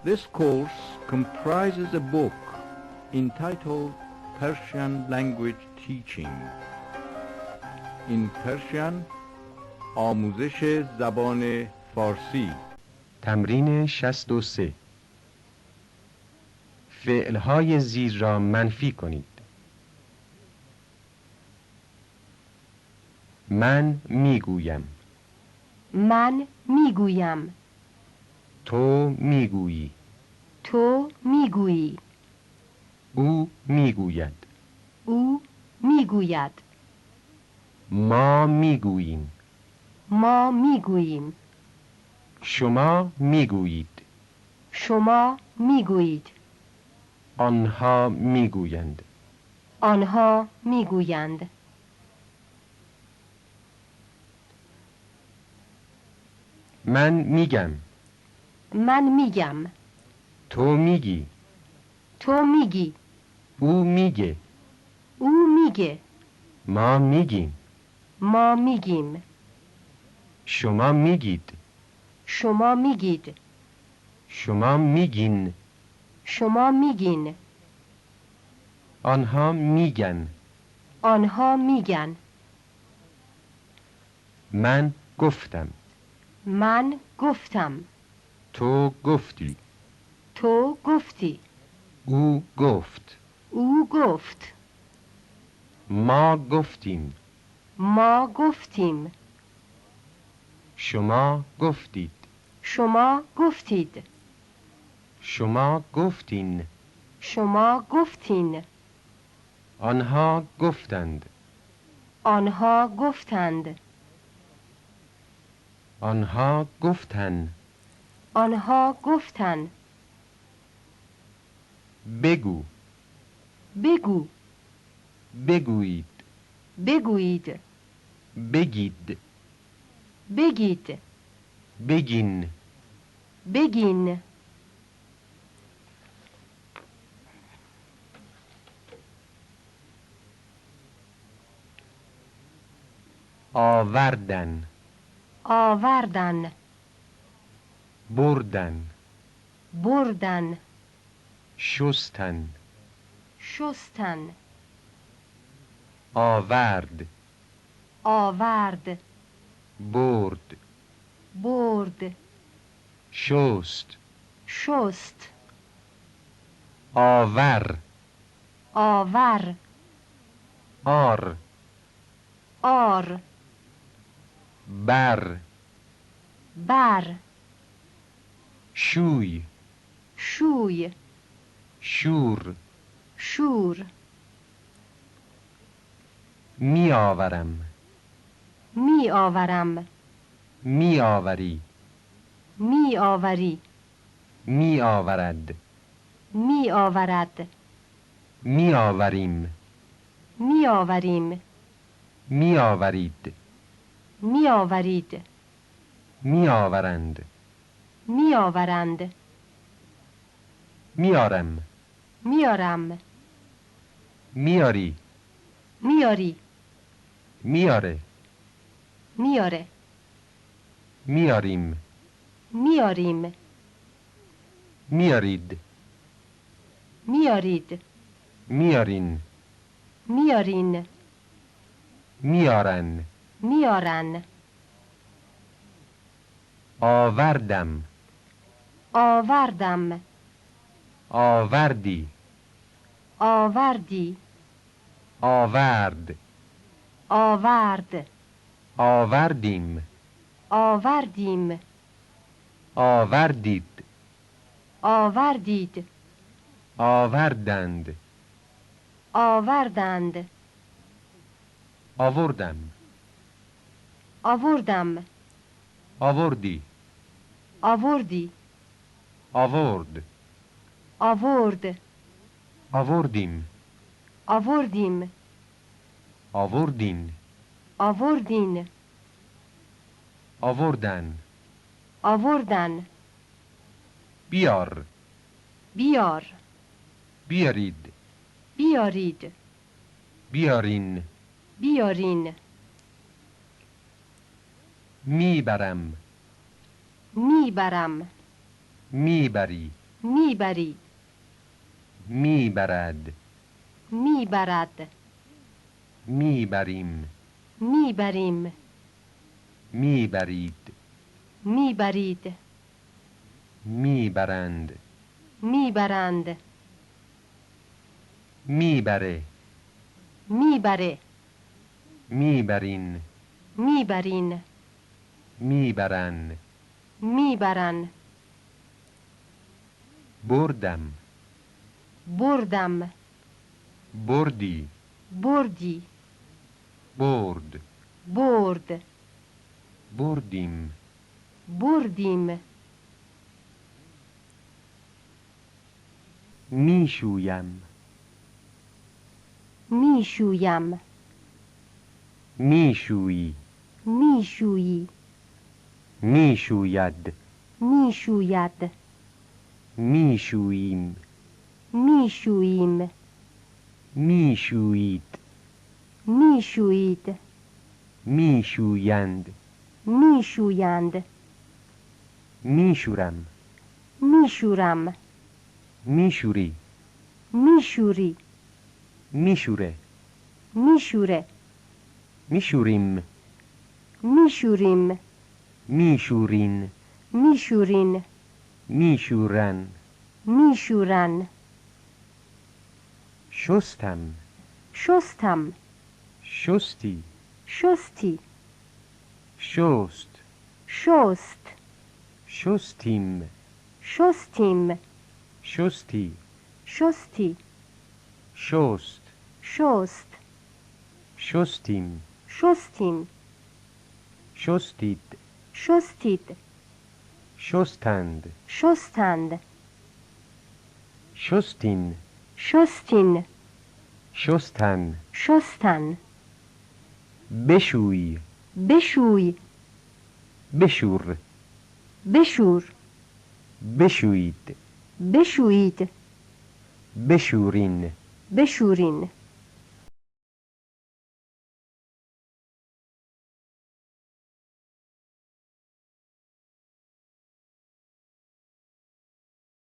This course comprises a book entitled Persian Language Teaching. In Persian آموزش زبان فارسی. تمرین 63. فعلهای زیر را منفی کنید. من میگویم. من میگویم. تو میگویی. تو میگویی. او میگوید. او میگوید. ما میگوییم. ما میگوییم. شما میگویید. شما میگویید. آنها میگویند. آنها میگویند. من میگم. من میگم. تو میگی. تو میگی. او میگه. او میگه. ما میگیم. ما میگیم. شما میگید. شما میگید. شما میگین. شما میگین. آنها میگن. آنها میگن. من گفتم. من گفتم. تو گفتی. تو گفتی. او گفت. او گفت. ما گفتیم. ما گفتیم. شما گفتید. شما گفتید. شما گفتین. شما گفتین. آنها گفتند. آنها گفتند. آنها گفتن. آنها گفتند. بگو. بگو. بگویید. بگویید. بگید. بگید. بگین. بگین. آوردن. آوردن. بردن. بردن. شستن. شستن. آورد. آورد. برد. برد. شست. شست. آور. آور. آر. آر. بر. بر. شوی. شوی. شور. شور. می آورم. می آورم. می آوری. می آوری. می آورد. می آورد. می آوریم. می آوریم. می آورید. می آورید. می آورند. می آورند. میارم. میارم. میاری. میاری. میاره. میاره. میاریم. میاریم. میارید. میارید. میارین. میارین. میارن. میارن. آوردم. آوردم. آوردی. آوردی. آورد. آورد. آوردیم. آوردیم. آوردید. آوردید. آوردند. آوردند. آوردم. آوردم. آوردی. آوردی. آورد. آورد. آوردیم. آوردیم. آوردین. آوردین. آوردن. آوردن. بیار. بیار. بیارید. بیارید. بیارین. بیارین. میبرم. میبرم. میبری. میبرید میبرد میبرد میبریم میبریم میبرید میبرید میبرند میبرند میبره میبره میبرین میبرین میبرن میبرن بردم بردم بردی بردی برد برد بردیم بردیم میشویم میشویم میشویی میشویی میشوید میشوید میشوییم میشوییم میشویید میشویید میشویند میشویند میشورم میشورم میشوری میشوری میشوره میشوره میشوریم میشوریم میشورین میشورین میشورن میشورن شستم شستم شستی شستی شست شست شستیم شستیم شستی شستی شست شست شستیم شستیم شستید شستید شستند شستند شستین شستین شستن شستن بشوی بشوی بشور بشور بشویید بشویید بشورین بشورین